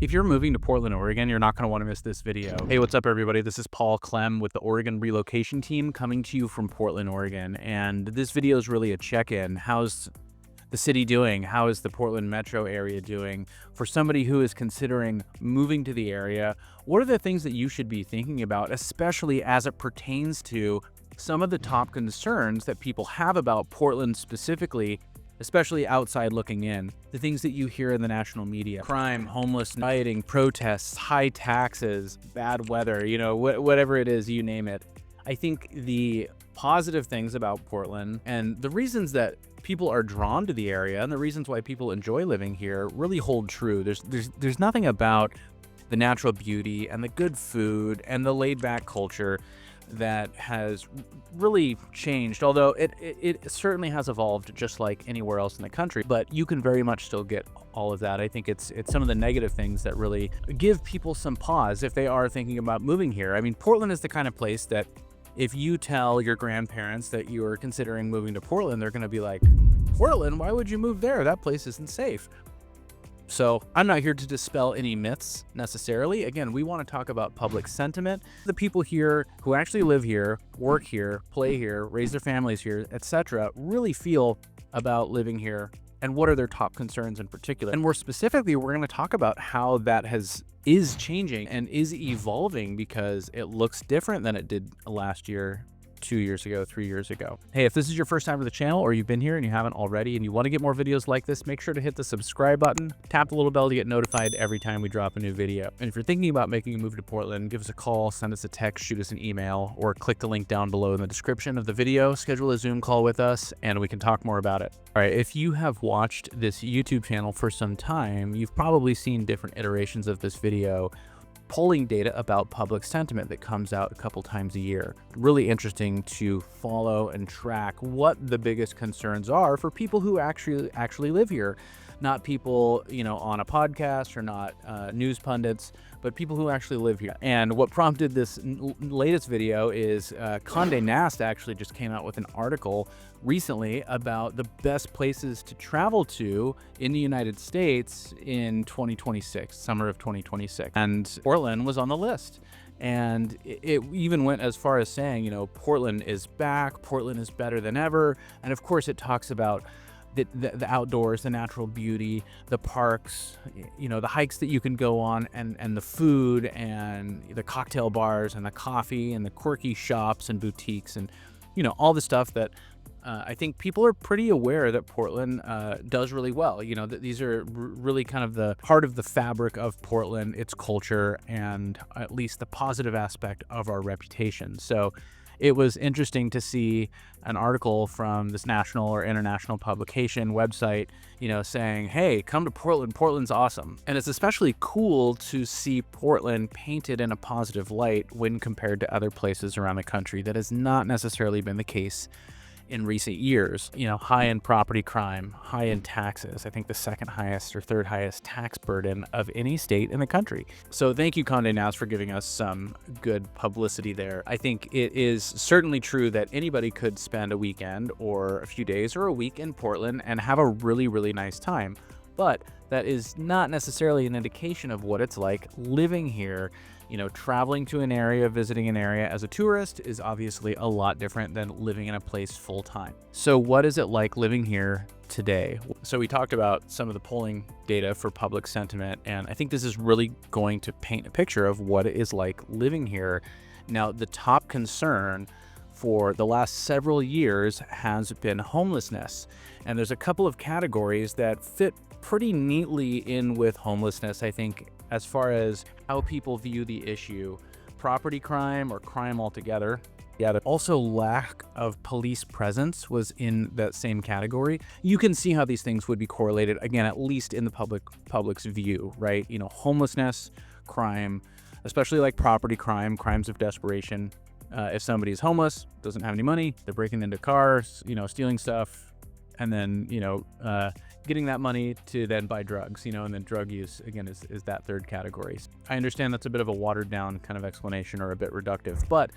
If you're moving to Portland, Oregon, you're not going to want to miss this video. Hey, what's up, everybody? This is Paul Clem with the Oregon Relocation Team coming to you from Portland, Oregon. And this video is really a check-in. How's the city doing? How is the Portland metro area doing? For somebody who is considering moving to the area, what are the things that you should be thinking about, especially as it pertains to some of the top concerns that people have about Portland specifically, especially outside looking in? The things that you hear in the national media: crime, homeless, rioting, protests, high taxes, bad weather, whatever it is, you name it. I think the positive things about Portland and the reasons that people are drawn to the area and the reasons why people enjoy living here really hold true. There's nothing about the natural beauty and the good food and the laid-back culture that has really changed, although it certainly has evolved just like anywhere else in the country, but you can very much still get all of that. I think it's some of the negative things that really give people some pause if they are thinking about moving here. I mean, Portland is the kind of place that if you tell your grandparents that you are considering moving to Portland, they're going to be like, Portland? Why would you move there? That place isn't safe. So I'm not here to dispel any myths necessarily. Again, we want to talk about public sentiment. The people here who actually live here, work here, play here, raise their families here, etc., really feel about living here and what are their top concerns in particular. And more specifically, we're going to talk about how that is changing and is evolving because it looks different than it did last year, 2 years ago, 3 years ago. Hey, if this is your first time to the channel or you've been here and you haven't already and you want to get more videos like this, make sure to hit the subscribe button, tap the little bell to get notified every time we drop a new video. And if you're thinking about making a move to Portland, give us a call, send us a text, shoot us an email, or click the link down below in the description of the video, schedule a Zoom call with us, and we can talk more about it. All right, if you have watched this YouTube channel for some time, you've probably seen different iterations of this video, polling data about public sentiment that comes out a couple times a year. Really interesting to follow and track what the biggest concerns are for people who actually live here. Not people, on a podcast or not news pundits, but people who actually live here. And what prompted this latest video is Condé Nast actually just came out with an article recently about the best places to travel to in the United States in 2026, summer of 2026. And Portland was on the list. And it even went as far as saying, Portland is back, Portland is better than ever. And of course, it talks about the outdoors, the natural beauty, the parks, the hikes that you can go on, and the food and the cocktail bars and the coffee and the quirky shops and boutiques and, all the stuff that I think people are pretty aware that Portland does really well. That these are really kind of the part of the fabric of Portland, its culture, and at least the positive aspect of our reputation. So it was interesting to see an article from this national or international publication website, saying, hey, come to Portland. Portland's awesome. And it's especially cool to see Portland painted in a positive light when compared to other places around the country. That has not necessarily been the case in recent years. High in property crime, high in taxes. I think the second highest or third highest tax burden of any state in the country. So thank you, Condé Nast, for giving us some good publicity there. I think it is certainly true that anybody could spend a weekend or a few days or a week in Portland and have a really, really nice time. But that is not necessarily an indication of what it's like living here. Traveling to an area, visiting an area as a tourist is obviously a lot different than living in a place full time. So what is it like living here today? So we talked about some of the polling data for public sentiment, and I think this is really going to paint a picture of what it is like living here. Now, the top concern for the last several years has been homelessness. And there's a couple of categories that fit pretty neatly in with homelessness, I think, as far as how people view the issue: property crime or crime altogether. Yeah, but also lack of police presence was in that same category. You can see how these things would be correlated, again, at least in the public's view, right? Homelessness, crime, especially like property crime, crimes of desperation. If somebody's homeless, doesn't have any money, they're breaking into cars, stealing stuff, and then, getting that money to then buy drugs, and then drug use, again, is that third category. I understand that's a bit of a watered down kind of explanation or a bit reductive, but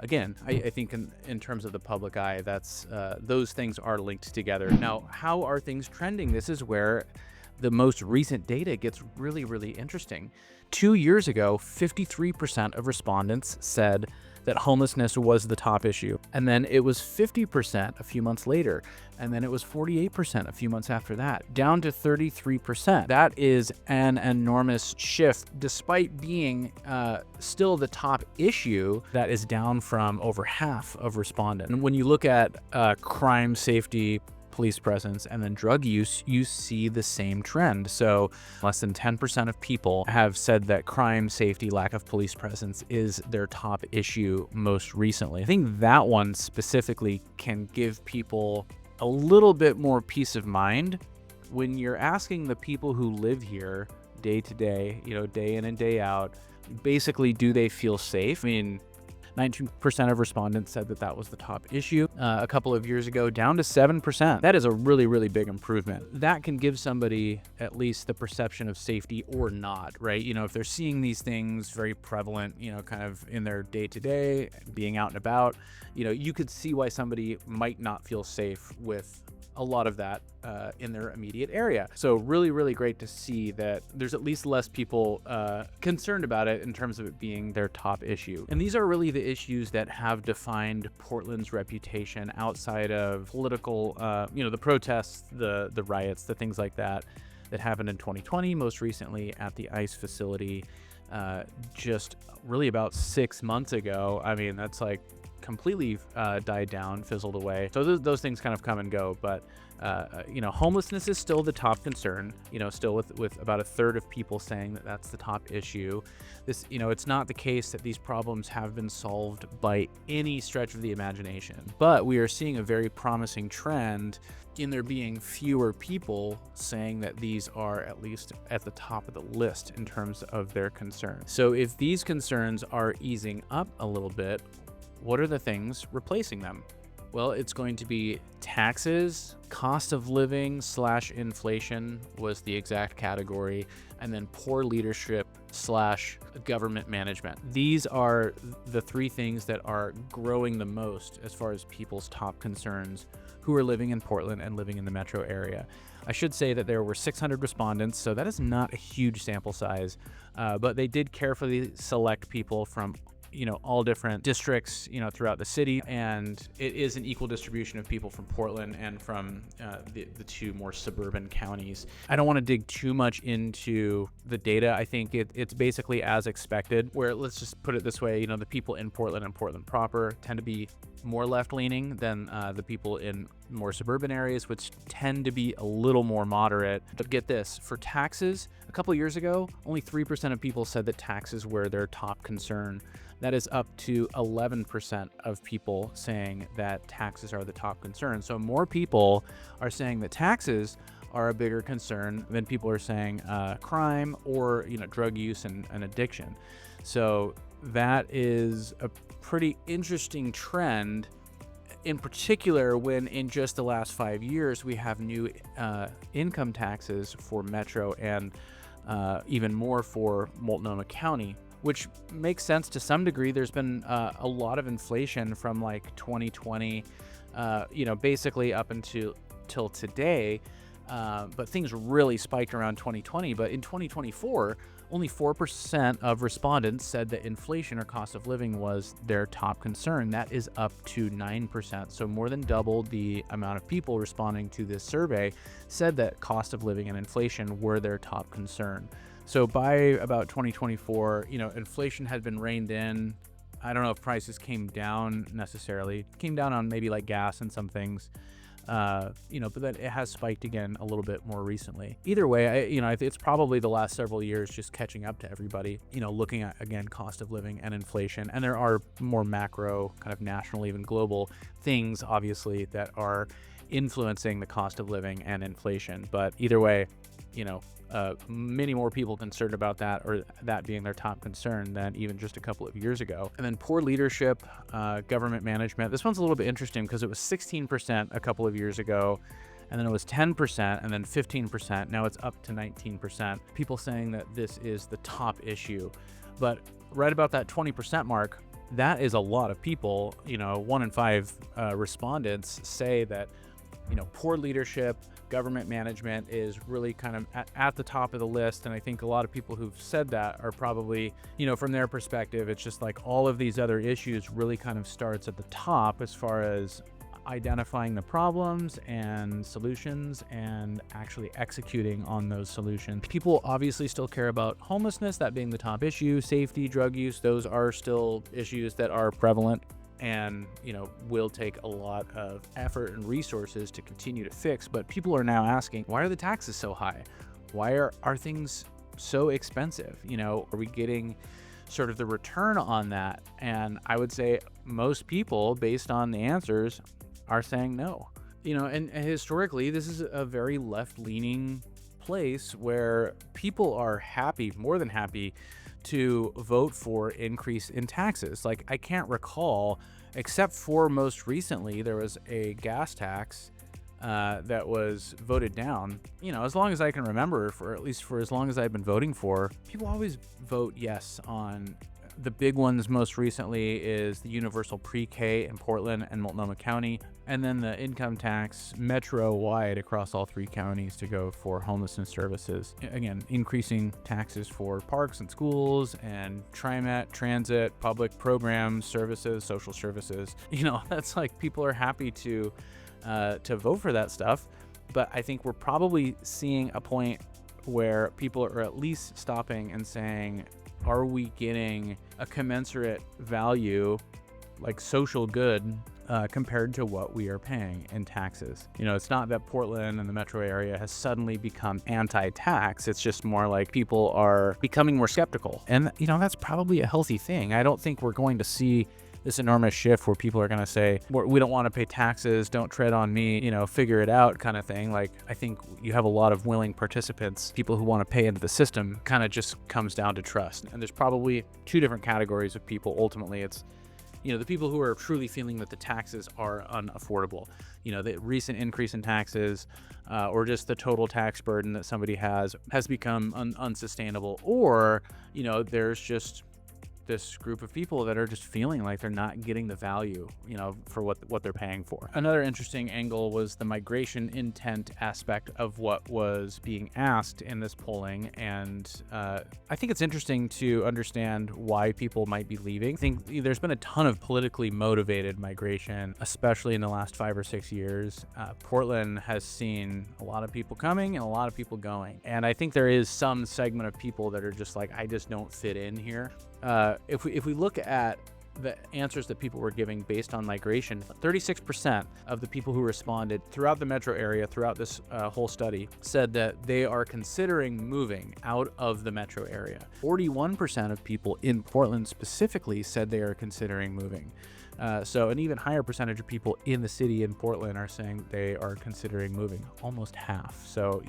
again, I think in terms of the public eye, that's those things are linked together. Now, how are things trending? This is where the most recent data gets really, really interesting. 2 years ago, 53% of respondents said that homelessness was the top issue. And then it was 50% a few months later. And then it was 48% a few months after that, down to 33%. That is an enormous shift, despite being still the top issue. That is down from over half of respondents. And when you look at crime, safety, police presence, and then drug use, you see the same trend. So less than 10% of people have said that crime, safety, lack of police presence is their top issue most recently. I think that one specifically can give people a little bit more peace of mind when you're asking the people who live here day to day, day in and day out, basically, do they feel safe? I mean, 19% of respondents said that that was the top issue a couple of years ago, down to 7%. That is a really, really big improvement. That can give somebody at least the perception of safety or not, right? If they're seeing these things very prevalent, kind of in their day-to-day, being out and about, you could see why somebody might not feel safe with a lot of that in their immediate area. So really, really great to see that there's at least less people concerned about it in terms of it being their top issue. And these are really the issues that have defined Portland's reputation outside of political, the protests, the riots, the things like that happened in 2020, most recently at the ICE facility just really about 6 months ago. I mean, that's like completely died down, fizzled away. So those things kind of come and go, but homelessness is still the top concern, still with about a third of people saying that that's the top issue. This, it's not the case that these problems have been solved by any stretch of the imagination, but we are seeing a very promising trend in there being fewer people saying that these are at least at the top of the list in terms of their concerns. So if these concerns are easing up a little bit, what are the things replacing them? Well, it's going to be taxes, cost of living / inflation was the exact category, and then poor leadership / government management. These are the three things that are growing the most as far as people's top concerns who are living in Portland and living in the metro area. I should say that there were 600 respondents, so that is not a huge sample size, but they did carefully select people from all different districts, throughout the city. And it is an equal distribution of people from Portland and from the two more suburban counties. I don't want to dig too much into the data. I think it's basically as expected, where, let's just put it this way, the people in Portland and Portland proper tend to be more left-leaning than the people in more suburban areas, which tend to be a little more moderate. But get this, for taxes, a couple of years ago, only 3% of people said that taxes were their top concern. That is up to 11% of people saying that taxes are the top concern. So more people are saying that taxes are a bigger concern than people are saying crime or drug use and addiction. So that is a pretty interesting trend, in particular when in just the last 5 years we have new income taxes for Metro and even more for Multnomah County, which makes sense to some degree. There's been a lot of inflation from like 2020, basically up until today. But things really spiked around 2020. But in 2024, only 4% of respondents said that inflation or cost of living was their top concern. That is up to 9%. So more than double the amount of people responding to this survey said that cost of living and inflation were their top concern. So by about 2024, inflation had been reined in. I don't know if prices came down necessarily. Came down on maybe like gas and some things, but then it has spiked again a little bit more recently. Either way, it's probably the last several years just catching up to everybody, looking at, again, cost of living and inflation. And there are more macro, kind of national, even global things, obviously, that are influencing the cost of living and inflation. But either way, many more people concerned about that, or that being their top concern, than even just a couple of years ago. And then poor leadership, government management. This one's a little bit interesting because it was 16% a couple of years ago, and then it was 10%, and then 15%. Now it's up to 19%. People saying that this is the top issue. But right about that 20% mark, that is a lot of people. 1 in 5 respondents say that poor leadership, government management is really kind of at the top of the list. And I think a lot of people who've said that are probably, from their perspective, it's just like all of these other issues really kind of starts at the top as far as identifying the problems and solutions and actually executing on those solutions. People obviously still care about homelessness, that being the top issue. Safety, drug use, those are still issues that are prevalent and will take a lot of effort and resources to continue to fix. But people are now asking, why are the taxes so high? Why are things so expensive? Are we getting sort of the return on that? And I would say most people, based on the answers, are saying no. And historically, this is a very left-leaning place where people are happy, more than happy, to vote for increase in taxes. Like, I can't recall, except for most recently, there was a gas tax that was voted down. As long as I can remember, for at least for as long as I've been voting for, people always vote yes on the big ones. Most recently is the universal pre-K in Portland and Multnomah County, and then the income tax metro-wide across all 3 counties to go for homelessness services. Again, increasing taxes for parks and schools and TriMet, transit, public programs, services, social services. That's like, people are happy to vote for that stuff. But I think we're probably seeing a point where people are at least stopping and saying, are we getting a commensurate value, like social good, compared to what we are paying in taxes? It's not that Portland and the metro area has suddenly become anti-tax. It's just more like people are becoming more skeptical. And, that's probably a healthy thing. I don't think we're going to see this enormous shift where people are going to say, we don't want to pay taxes, don't tread on me, figure it out kind of thing. Like, I think you have a lot of willing participants, people who want to pay into the system. Kind of just comes down to trust. And there's probably 2 different categories of people. Ultimately, it's, the people who are truly feeling that the taxes are unaffordable. The recent increase in taxes or just the total tax burden that somebody has become unsustainable. Or, there's just this group of people that are just feeling like they're not getting the value, for what they're paying for. Another interesting angle was the migration intent aspect of what was being asked in this polling. And I think it's interesting to understand why people might be leaving. I think there's been a ton of politically motivated migration, especially in the last 5 or 6 years. Portland has seen a lot of people coming and a lot of people going. And I think there is some segment of people that are just like, I just don't fit in here. If we look at the answers that people were giving based on migration, 36% of the people who responded throughout the metro area, throughout this whole study, said that they are considering moving out of the metro area. 41% of people in Portland specifically said they are considering moving. So an even higher percentage of people in the city in Portland are saying they are considering moving, almost half. So,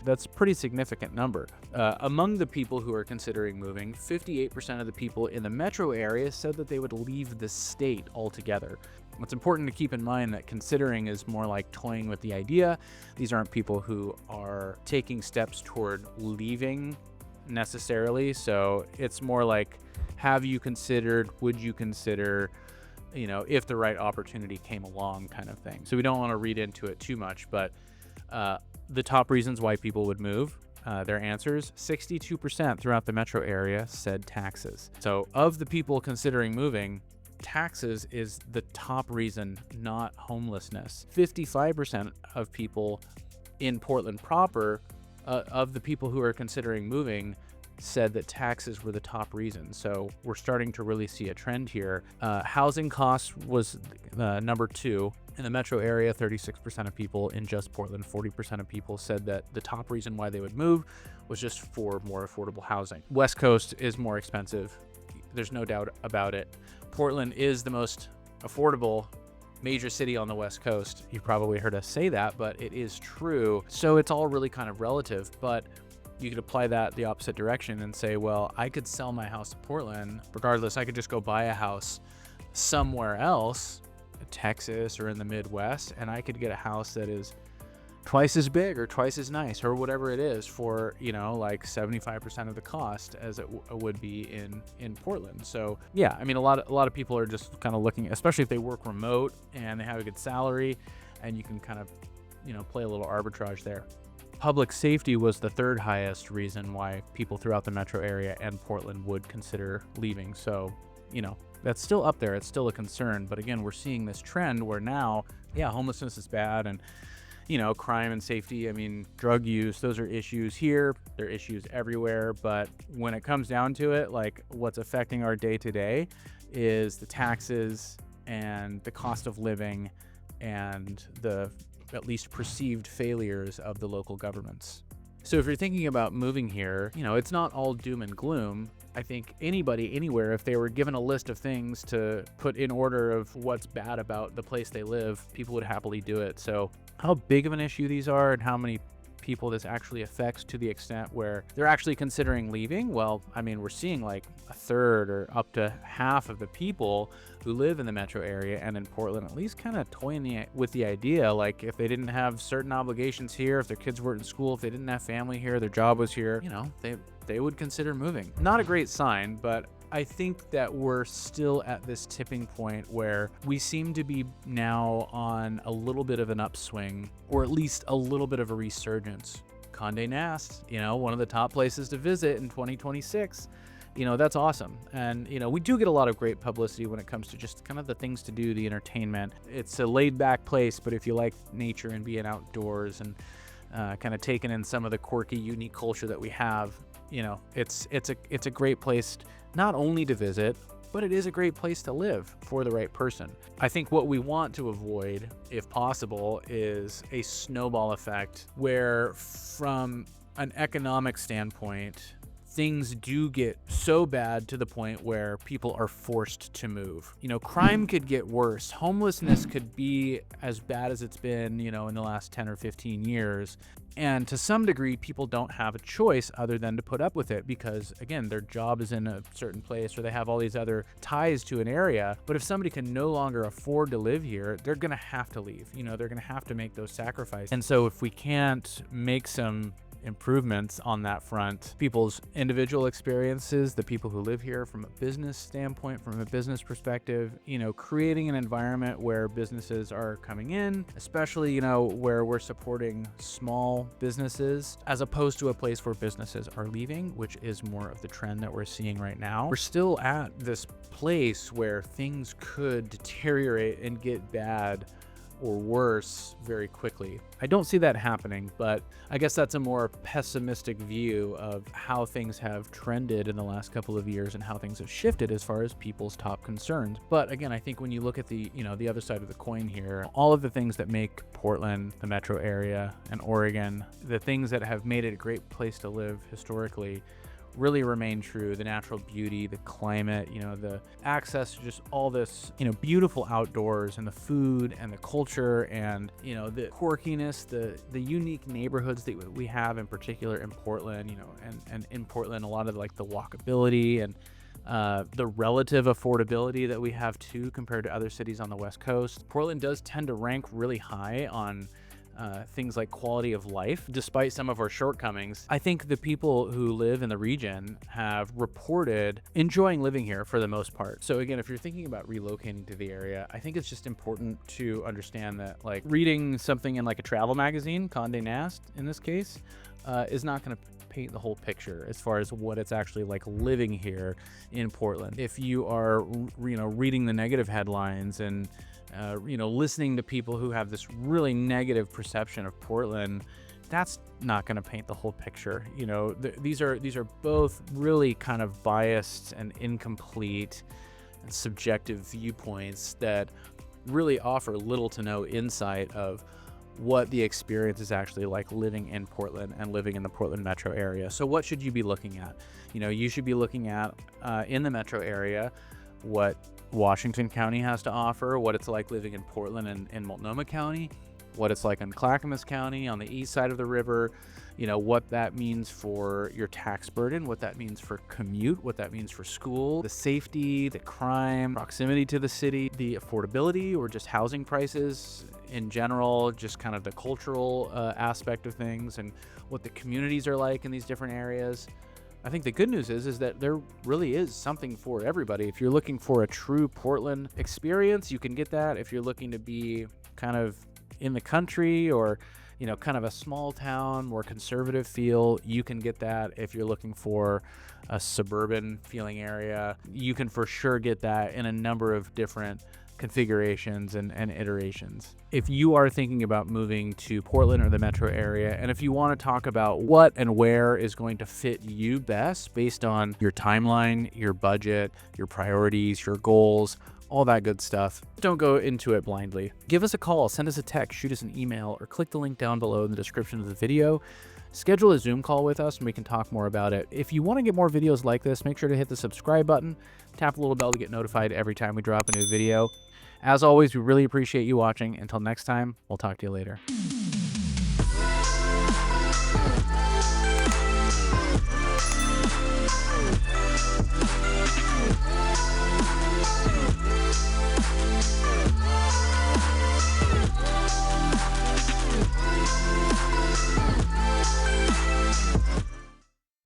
that's a pretty significant number. Among the people who are considering moving, 58% of the people in the metro area said that they would leave the state altogether. It's important to keep in mind that considering is more like toying with the idea. These aren't people who are taking steps toward leaving necessarily. So it's more like, have you considered, would you consider, if the right opportunity came along kind of thing. So we don't want to read into it too much, but the top reasons why people would move, their answers, 62% throughout the metro area said taxes. So of the people considering moving, taxes is the top reason, not homelessness. 55% of people in Portland proper, of the people who are considering moving, said that taxes were the top reason. So we're starting to really see a trend here. Housing costs was number 2. In the metro area, 36% of people. In just Portland, 40% of people said that the top reason why they would move was just for more affordable housing. West Coast is more expensive. There's no doubt about it. Portland is the most affordable major city on the West Coast. You've probably heard us say that, but it is true. So it's all really kind of relative, but you could apply that the opposite direction and say, well, I could sell my house in Portland. Regardless, I could just go buy a house somewhere else, Texas or in the Midwest, and I could get a house that is twice as big or twice as nice or whatever it is for, like 75% of the cost as it would be in Portland. So yeah, I mean, a lot of people are just kind of looking, especially if they work remote and they have a good salary, and you can kind of, play a little arbitrage there. Public safety was the third highest reason why people throughout the metro area and Portland would consider leaving. So, that's still up there. It's still a concern. But again, we're seeing this trend where now, homelessness is bad, and crime and safety, drug use, those are issues here. They're issues everywhere. But when it comes down to it, like what's affecting our day to day is the taxes and the cost of living and the at least perceived failures of the local governments. So if you're thinking about moving here, it's not all doom and gloom. I think anybody, anywhere, if they were given a list of things to put in order of what's bad about the place they live, people would happily do it. So how big of an issue these are and how many people this actually affects to the extent where they're actually considering leaving, well, we're seeing like a third or up to half of the people who live in the metro area and in Portland at least kind of toying with the idea, like if they didn't have certain obligations here, if their kids weren't in school, if they didn't have family here, their job was here, they would consider moving. Not a great sign, but I think that we're still at this tipping point where we seem to be now on a little bit of an upswing, or at least a little bit of a resurgence. Condé Nast, one of the top places to visit in 2026. That's awesome. And, we do get a lot of great publicity when it comes to just kind of the things to do, the entertainment. It's a laid back place, but if you like nature and being outdoors and kind of taking in some of the quirky, unique culture that we have, it's a great place not only to visit, but it is a great place to live for the right person. I think what we want to avoid, if possible, is a snowball effect where from an economic standpoint, things do get so bad to the point where people are forced to move. Crime could get worse. Homelessness could be as bad as it's been, in the last 10 or 15 years. And to some degree, people don't have a choice other than to put up with it because, again, their job is in a certain place or they have all these other ties to an area. But if somebody can no longer afford to live here, they're going to have to leave. They're going to have to make those sacrifices. And so if we can't make some improvements on that front, people's individual experiences, the people who live here from a business standpoint, from a business perspective, creating an environment where businesses are coming in, especially, where we're supporting small businesses as opposed to a place where businesses are leaving, which is more of the trend that we're seeing right now. We're still at this place where things could deteriorate and get bad or worse very quickly. I don't see that happening, but I guess that's a more pessimistic view of how things have trended in the last couple of years and how things have shifted as far as people's top concerns. But again, I think when you look at the other side of the coin here, all of the things that make Portland, the metro area, and Oregon, the things that have made it a great place to live historically, really remain true. The natural beauty, the climate, the access to just all this, beautiful outdoors, and the food and the culture and, the quirkiness, the unique neighborhoods that we have in particular in Portland, and in Portland, a lot of like the walkability and the relative affordability that we have too compared to other cities on the West Coast. Portland does tend to rank really high on things like quality of life, despite some of our shortcomings. I think the people who live in the region have reported enjoying living here for the most part. So again, if you're thinking about relocating to the area, I think it's just important to understand that like reading something in like a travel magazine, Condé Nast in this case, is not going to paint the whole picture as far as what it's actually like living here in Portland. If you are, reading the negative headlines and listening to people who have this really negative perception of Portland, that's not going to paint the whole picture. These are both really kind of biased and incomplete and subjective viewpoints that really offer little to no insight of what the experience is actually like living in Portland and living in the Portland metro area. So what should you be looking at? You should be looking at in the metro area what Washington County has to offer, what it's like living in Portland and in Multnomah County, what it's like in Clackamas County on the east side of the river, what that means for your tax burden, what that means for commute, what that means for school, the safety, the crime, proximity to the city, the affordability or just housing prices in general, just kind of the cultural aspect of things and what the communities are like in these different areas. I think the good news is that there really is something for everybody. If you're looking for a true Portland experience, you can get that. If you're looking to be kind of, in the country or, you know, kind of a small town, more conservative feel, you can get that. If you're looking for a suburban feeling area, you can for sure get that in a number of different configurations and iterations. If you are thinking about moving to Portland or the metro area, and if you want to talk about what and where is going to fit you best based on your timeline, your budget, your priorities, your goals, all that good stuff, don't go into it blindly. Give us a call, send us a text, shoot us an email, or click the link down below in the description of the video. Schedule a Zoom call with us and we can talk more about it. If you want to get more videos like this, make sure to hit the subscribe button, tap the little bell to get notified every time we drop a new video. As always, we really appreciate you watching. Until next time, we'll talk to you later.